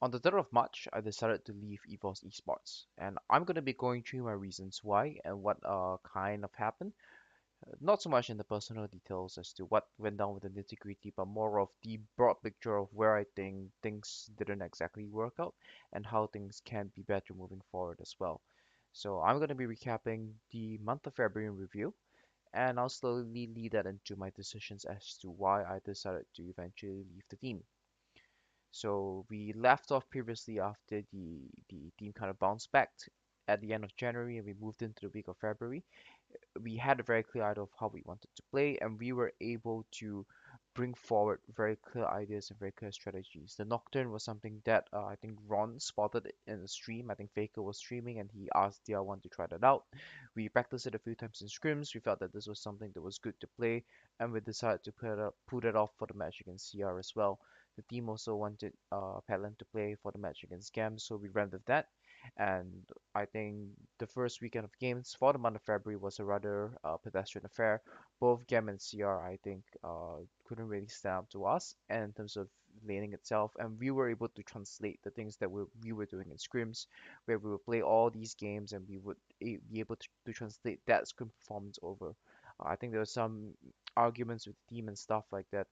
On the 3rd of March, I decided to leave EVOS Esports, and I'm going to be going through my reasons why and what kind of happened. Not so much in the personal details as to what went down with the nitty-gritty, but more of the broad picture of where I think things didn't exactly work out and how things can be better moving forward as well. So I'm going to be recapping the month of February in review, and I'll slowly lead that into my decisions as to why I decided to eventually leave the team. So we left off previously after the team kind of bounced back at the end of January and we moved into the week of February. We had a very clear idea of how we wanted to play, and we were able to bring forward very clear ideas and very clear strategies. The Nocturne was something that I think Ron spotted in the stream. I think Faker was streaming and he asked DL1 to try that out. We practiced it a few times in scrims. We felt that this was something that was good to play, and we decided to put it off for the match against CR as well. The team also wanted Pelan to play for the match against Gam, so we ran with that. And I think the first weekend of games for the month of February was a rather pedestrian affair. Both Gem and CR, I think, couldn't really stand up to us in terms of laning itself, and we were able to translate the things that we were doing in scrims, where we would play all these games and we would be able to translate that scrim performance over. I think there were some arguments with the team and stuff like that.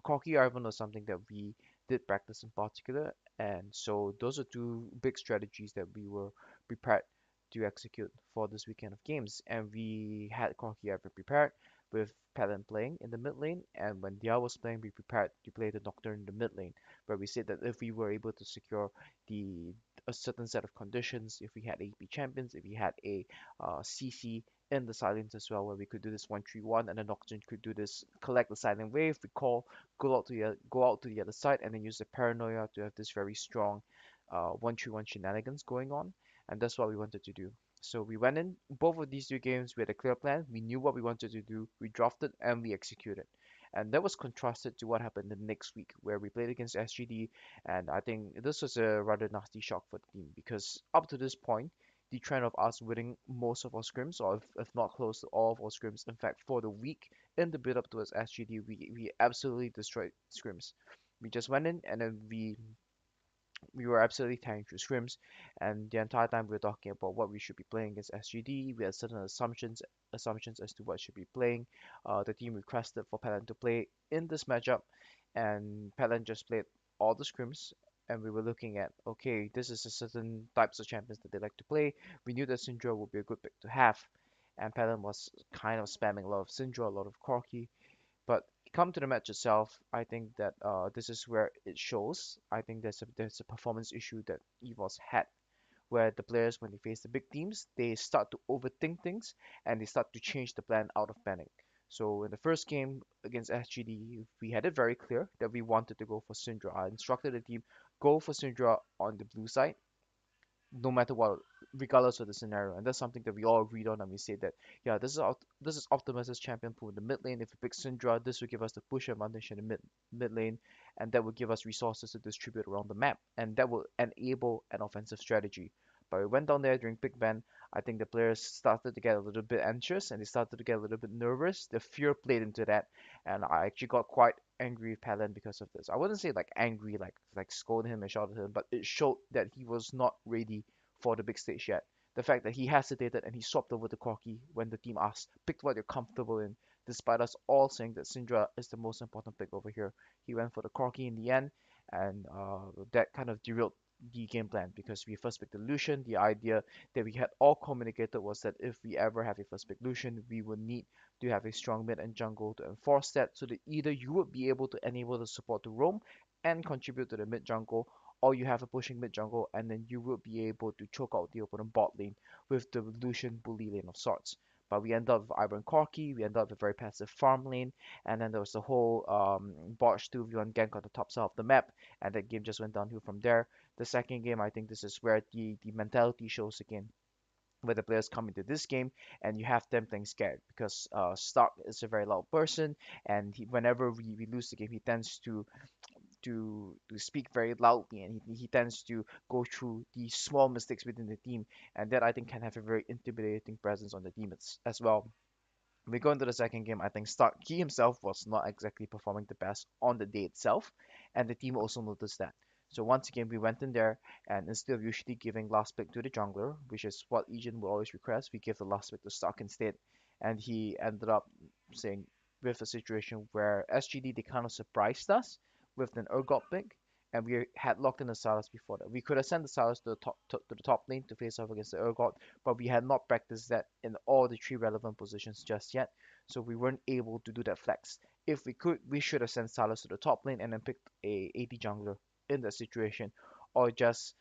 Corky Ivan was something that we did practice in particular, and so those are two big strategies that we were prepared to execute for this weekend of games. And we had Corky ever prepared with Palin playing in the mid lane, and when Dia was playing, we prepared to play the Nocturne in the mid lane, where we said that if we were able to secure the a certain set of conditions, if we had AP champions, if we had a CC in the silence as well, where we could do this 1-3-1, and the Nocturne could do this collect the silent wave, recall, go out to the other side, and then use the paranoia to have this very strong 1-3-1 shenanigans going on, and that's what we wanted to do. So we went in both of these two games. We had a clear plan. We knew what we wanted to do. We drafted and we executed. And that was contrasted to what happened the next week, where we played against SGD. And I think this was a rather nasty shock for the team because up to this point, the trend of us winning most of our scrims, or if not close to all of our scrims, in fact, for the week in the build up towards SGD, we absolutely destroyed scrims. We just went in and then we were absolutely tearing through scrims, and the entire time we were talking about what we should be playing against SGD. We had certain assumptions as to what should be playing. The team requested for Palan to play in this matchup, and Palan just played all the scrims. And we were looking at, okay, this is a certain types of champions that they like to play. We knew that Syndra would be a good pick to have, and Palan was kind of spamming a lot of Syndra, a lot of Corki. But come to the match itself, I think that this is where it shows. I think there's a performance issue that EVOS had, where the players, when they face the big teams, they start to overthink things and they start to change the plan out of panic. So in the first game against SGD, we had it very clear that we wanted to go for Syndra. I instructed the team go for Syndra on the blue side no matter what, regardless of the scenario. And that's something that we all agreed on, and we said that yeah, this is Optimus's champion pool in the mid lane. If we pick Syndra, this will give us the push advantage in the mid lane, and that will give us resources to distribute around the map, and that will enable an offensive strategy. But we went down there during Big Ben. I think the players started to get a little bit anxious and they started to get a little bit nervous. The fear played into that, and I actually got quite angry with Palin because of this. I wouldn't say like angry, like scold him and shout at him, but it showed that he was not ready for the big stage yet. The fact that he hesitated and he swapped over to Corky when the team asked, picked what you're comfortable in, despite us all saying that Syndra is the most important pick over here. He went for the Corky in the end, and that kind of derailed the game plan because we first picked the Lucian. The idea that we had all communicated was that if we ever have a first pick Lucian, we would need to have a strong mid and jungle to enforce that so that either you would be able to enable the support to roam and contribute to the mid jungle, or you have a pushing mid jungle and then you will be able to choke out the opponent bot lane with the Lucian bully lane of sorts. But we end up with Iron Corki, we end up with a very passive farm lane, and then there was the whole botch 2v1 gank on the top side of the map, and that game just went downhill from there. The second game, I think this is where the mentality shows again, where the players come into this game and you have them playing scared because Stark is a very loud person, and whenever we lose the game, he tends to speak very loudly, and he tends to go through the small mistakes within the team, and that I think can have a very intimidating presence on the team as well. We go into the second game. I think Stark he himself was not exactly performing the best on the day itself, and the team also noticed that. So once again, we went in there, and instead of usually giving last pick to the jungler, which is what Ejin will always request, we give the last pick to Stark instead. And he ended up saying with a situation where SGD they kind of surprised us with an Urgot pick, and we had locked in the Sylas before that. We could have sent the Sylas to the top lane to face off against the Urgot, but we had not practiced that in all the three relevant positions just yet, so we weren't able to do that flex. If we could, we should have sent Sylas to the top lane and then picked a AD jungler in that situation, or just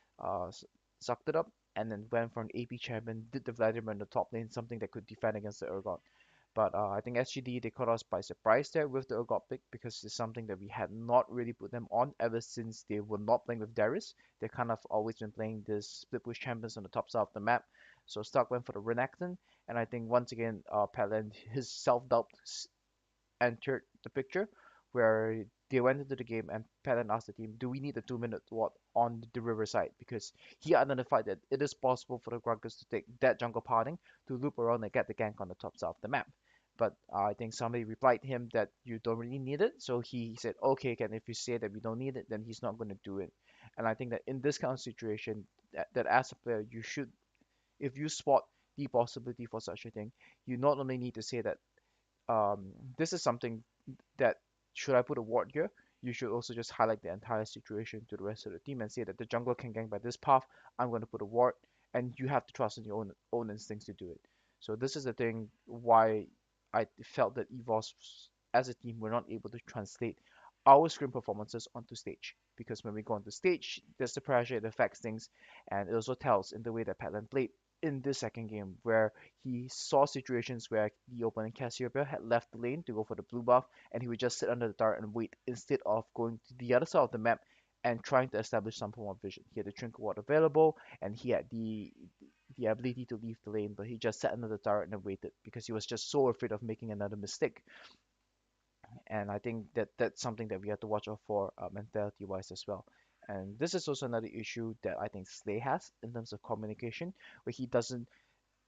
sucked it up and then went for an AP champion, did the Vladimir in the top lane, something that could defend against the Urgot. But I think SGD they caught us by surprise there with the Urgot pick because it's something that we had not really put them on ever since they were not playing with Darius. They kind of always been playing this split push champions on the top side of the map. So Stark went for the Renekton, and I think once again, Paladin his self-doubt entered the picture, where they went into the game and Patton asked the team, "Do we need a 2 minute ward on the river side?" Because he identified that it is possible for the Grunkers to take that jungle parting to loop around and get the gank on the top side of the map. But I think somebody replied him that you don't really need it. So he said, "Okay, Ken, if you say that we don't need it, then he's not going to do it." And I think that in this kind of situation, that as a player, you should, if you spot the possibility for such a thing, you not only need to say that this is something that should I put a ward here, you should also just highlight the entire situation to the rest of the team and say that the jungler can gank by this path. I'm going to put a ward, and you have to trust in your own instincts to do it. So this is the thing why I felt that EVOS as a team were not able to translate our scrim performances onto stage, because when we go onto stage, there's the pressure, it affects things, and it also tells in the way that Patland played in this second game, where he saw situations where the opponent Cassiopeia had left the lane to go for the blue buff, and he would just sit under the turret and wait instead of going to the other side of the map and trying to establish some form of vision. He had the Trinket Ward available, and he had the ability to leave the lane, but he just sat under the turret and waited because he was just so afraid of making another mistake. And I think that that's something that we have to watch out for mentality wise as well. And this is also another issue that I think Slay has in terms of communication, where he doesn't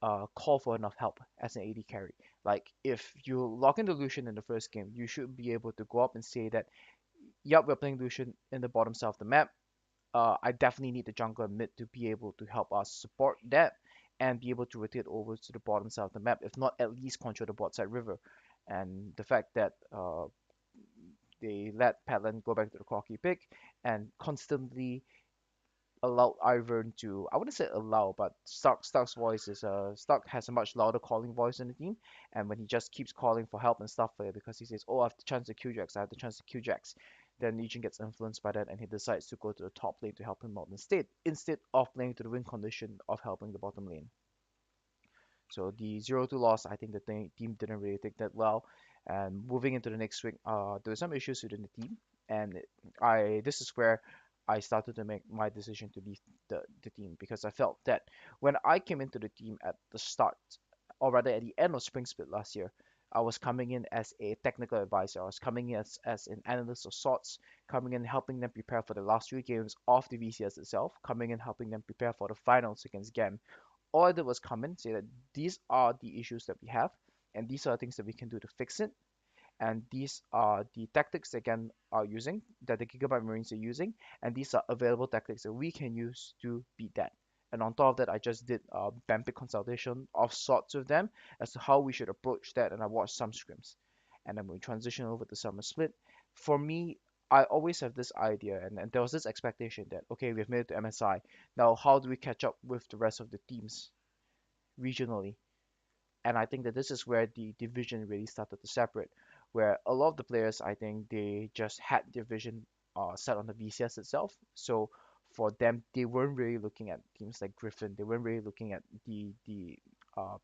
call for enough help as an AD carry. Like if you lock in the Lucian in the first game, you should be able to go up and say that, "Yep, we're playing Lucian in the bottom side of the map. I definitely need the jungler mid to be able to help us support that and be able to rotate over to the bottom side of the map, if not at least control the bot side river." And the fact that they let Patland go back to the cocky pick and constantly allowed Ivern to, I wouldn't say allow, but Stark's voice is Stark has a much louder calling voice in the team, and when he just keeps calling for help and stuff like that because he says, "Oh, I have the chance to Q Jax, I have the chance to Q Jax," then Legion gets influenced by that and he decides to go to the top lane to help him out instead of playing to the win condition of helping the bottom lane. So the 0-2 loss, I think the team didn't really take that well. And moving into the next week, there were some issues within the team, and I this is where I started to make my decision to leave the team, because I felt that when I came into the team at the start, or rather at the end of Spring Split last year, I was coming in as a technical advisor. I was coming in as an analyst of sorts, coming in helping them prepare for the last three games of the VCS itself, coming in helping them prepare for the finals against GAM. All I did was come in, say that these are the issues that we have, and these are the things that we can do to fix it, and these are the tactics that GAN are using, that the Gigabyte Marines are using, and these are available tactics that we can use to beat that. And on top of that, I just did a Bampic consultation of sorts with them as to how we should approach that, and I watched some scrims. And then we transition over to Summer Split. For me, I always have this idea, and there was this expectation that, okay, we've made it to MSI. Now, how do we catch up with the rest of the teams regionally? And I think that this is where the division really started to separate, where a lot of the players, I think they just had their vision set on the VCS itself. So for them, they weren't really looking at teams like Griffin. They weren't really looking at the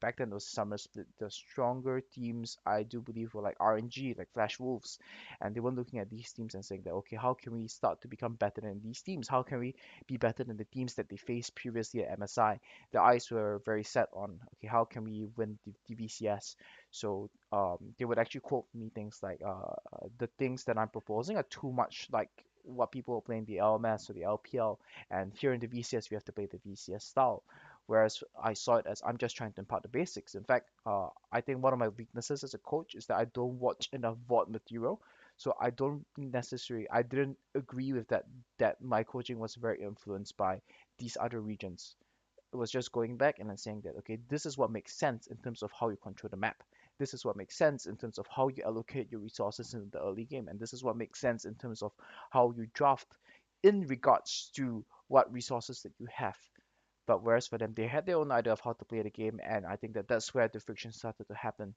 back then it was Summer Split. The stronger teams, I do believe, were like RNG, like Flash Wolves, and they were looking at these teams and saying that, okay, how can we start to become better than these teams? How can we be better than the teams that they faced previously at MSI? The eyes were very set on, okay, how can we win the VCS? So they would actually quote me things like, the things that I'm proposing are too much like what people are playing the LMS or the LPL, and here in the VCS we have to play the VCS style. Whereas I saw it as I'm just trying to impart the basics. In fact, I think one of my weaknesses as a coach is that I don't watch enough VOD material So I didn't agree with that, that my coaching was very influenced by these other regions. It was just going back and then saying that, okay, this is what makes sense in terms of how you control the map. This is what makes sense in terms of how you allocate your resources in the early game. And this is what makes sense in terms of how you draft in regards to what resources that you have. But whereas for them, they had their own idea of how to play the game. And I think that that's where the friction started to happen.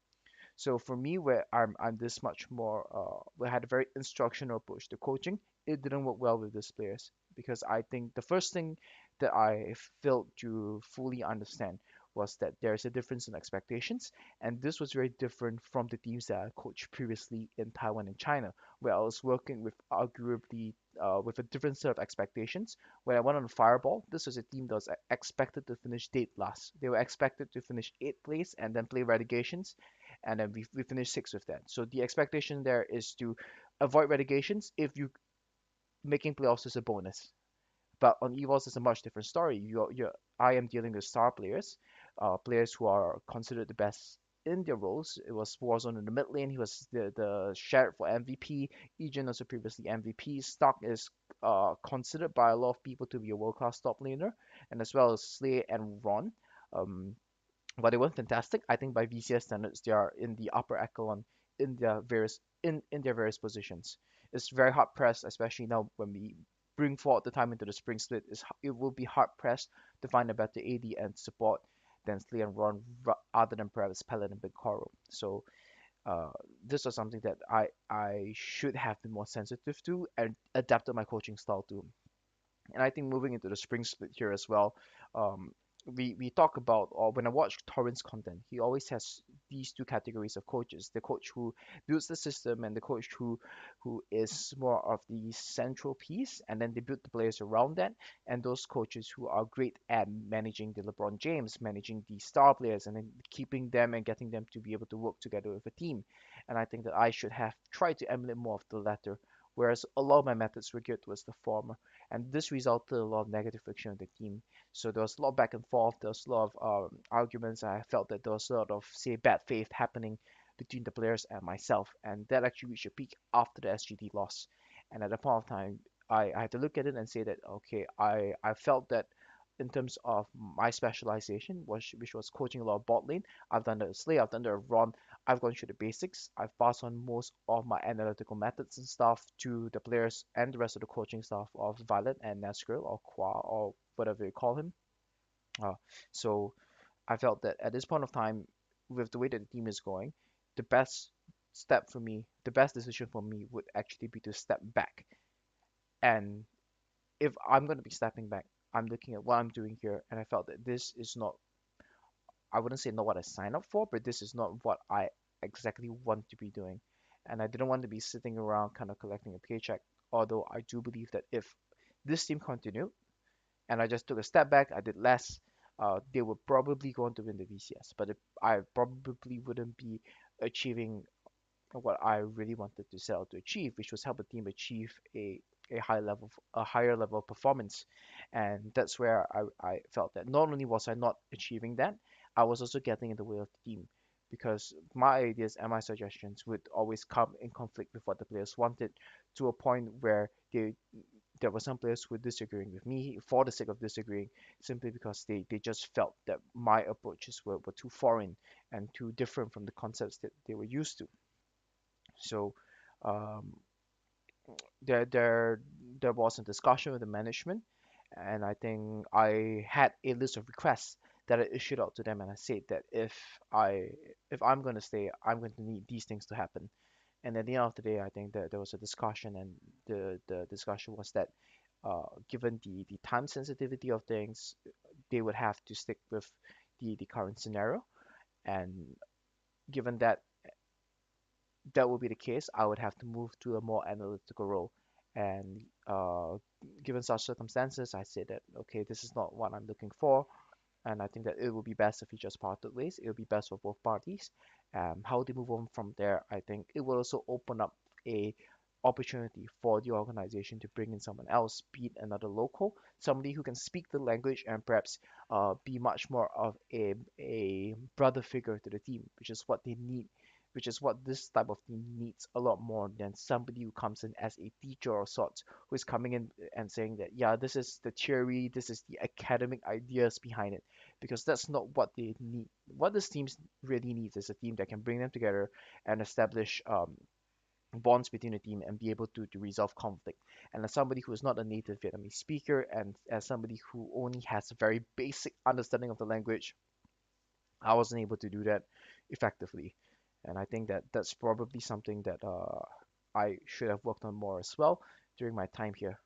So for me, where I'm this much more, we had a very instructional approach to coaching. It didn't work well with these players because I think the first thing that I failed to fully understand was that there's a difference in expectations, and this was very different from the teams that I coached previously in Taiwan and China, where I was working with arguably with a different set of expectations. When I went on Fireball, this was a team that was expected to finish dead last. They were expected to finish eighth place and then play relegations, and then we finished sixth with that. So the expectation there is to avoid relegations if you making playoffs is a bonus. But on EVOS, it's a much different story. I am dealing with star players, players who are considered the best in their roles. It was Warzone in the mid lane. He was the sheriff for MVP. Ejin also previously MVP. Stock is considered by a lot of people to be a world-class top laner, and as well as Slay and Ron. Um, but they weren't fantastic. I think by VCS standards, they are in the upper echelon in their various positions. It's very hard pressed, especially now when we bring forward the time into the spring split. It will be hard pressed to find a better AD and support than Slee and Ron, other than perhaps Pellet and Big Coral. So uh, this was something that I should have been more sensitive to and adapted my coaching style to. And I think moving into the spring split here as well, um, we talk about, or when I watch Torrent's content, he always has these two categories of coaches: the coach who builds the system and the coach who is more of the central piece, and then they build the players around that. And those coaches who are great at managing the LeBron James, managing the star players, and then keeping them and getting them to be able to work together with a team. And I think that I should have tried to emulate more of the latter, whereas a lot of my methods were geared towards the former, and this resulted in a lot of negative friction in the team. So there was a lot of back and forth. There was a lot of arguments. I felt that there was a lot of, say, bad faith happening between the players and myself, and that actually reached a peak after the SGD loss. And at that point of time, I had to look at it and say that okay, I felt that in terms of my specialization, which was coaching a lot of bot lane, I've done the Slay, I've done the Ron, I've gone through the basics. I've passed on most of my analytical methods and stuff to the players and the rest of the coaching staff of Violet and Nesgirl or Qua or whatever you call him. Uh, so I felt that at this point of time, with the way that the team is going, the best the best decision for me would actually be to step back. And if I'm going to be stepping back, I'm looking at what I'm doing here, and I felt that this is not, I wouldn't say not what I signed up for, but this is not what I exactly want to be doing. And I didn't want to be sitting around kind of collecting a paycheck. Although I do believe that if this team continued and I just took a step back, I did less, they were probably going to win the VCS. But I probably wouldn't be achieving what I really wanted to set out to achieve, which was help a team achieve a higher level of performance. And that's where I felt that not only was I not achieving that, I was also getting in the way of the team because my ideas and my suggestions would always come in conflict with what the players wanted, to a point where there were some players who were disagreeing with me for the sake of disagreeing, simply because they just felt that my approaches were too foreign and too different from the concepts that they were used to. So um, there there there was a discussion with the management, and I think I had a list of requests that I issued out to them, and I said that I if I'm going to stay, I'm going to need these things to happen. And at the end of the day, I think that there was a discussion, and the discussion was that given the time sensitivity of things, they would have to stick with the current scenario, and given that that would be the case, I would have to move to a more analytical role. And given such circumstances, I said that okay, this is not what I'm looking for, and I think that it would be best if we just parted ways. It would be best for both parties. How they move on from there, I think it will also open up a opportunity for the organization to bring in someone else, be it another local, somebody who can speak the language and perhaps be much more of a brother figure to the team, which is what they need which is what this type of team needs a lot more than somebody who comes in as a teacher of sorts, who is coming in and saying that, yeah, this is the theory, this is the academic ideas behind it, because that's not what they need. What this team really needs is a team that can bring them together and establish bonds between the team and be able to resolve conflict. And as somebody who is not a native Vietnamese speaker, and as somebody who only has a very basic understanding of the language, I wasn't able to do that effectively. And I think that that's probably something that I should have worked on more as well during my time here.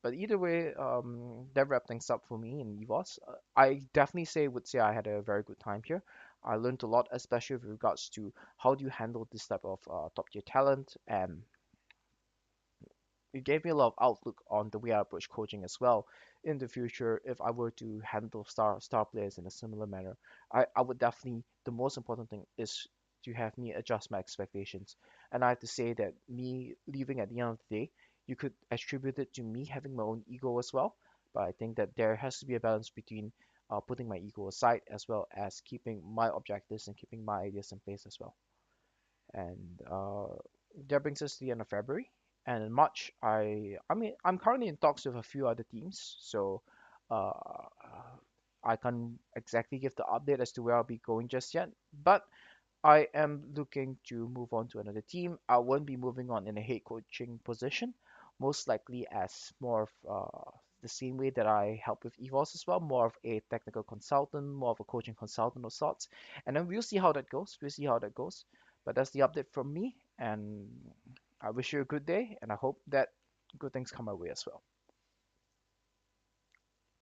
But either way, that wrapped things up for me in EVOS. I definitely would say I had a very good time here. I learned a lot, especially with regards to how do you handle this type of top tier talent, and it gave me a lot of outlook on the way I approach coaching as well in the future. If I were to handle star players in a similar manner, I would definitely, the most important thing is to have me adjust my expectations. And I have to say that me leaving at the end of the day, you could attribute it to me having my own ego as well. But I think that there has to be a balance between putting my ego aside as well as keeping my objectives and keeping my ideas in place as well. And that brings us to the end of February. And in March, I mean, I'm currently in talks with a few other teams, so uh, I can't exactly give the update as to where I'll be going just yet. But I am looking to move on to another team. I won't be moving on in a head coaching position, most likely as more of the same way that I help with EVOS as well, more of a technical consultant, more of a coaching consultant of sorts. And then we'll see how that goes. We'll see how that goes. But that's the update from me, and I wish you a good day, and I hope that good things come my way as well.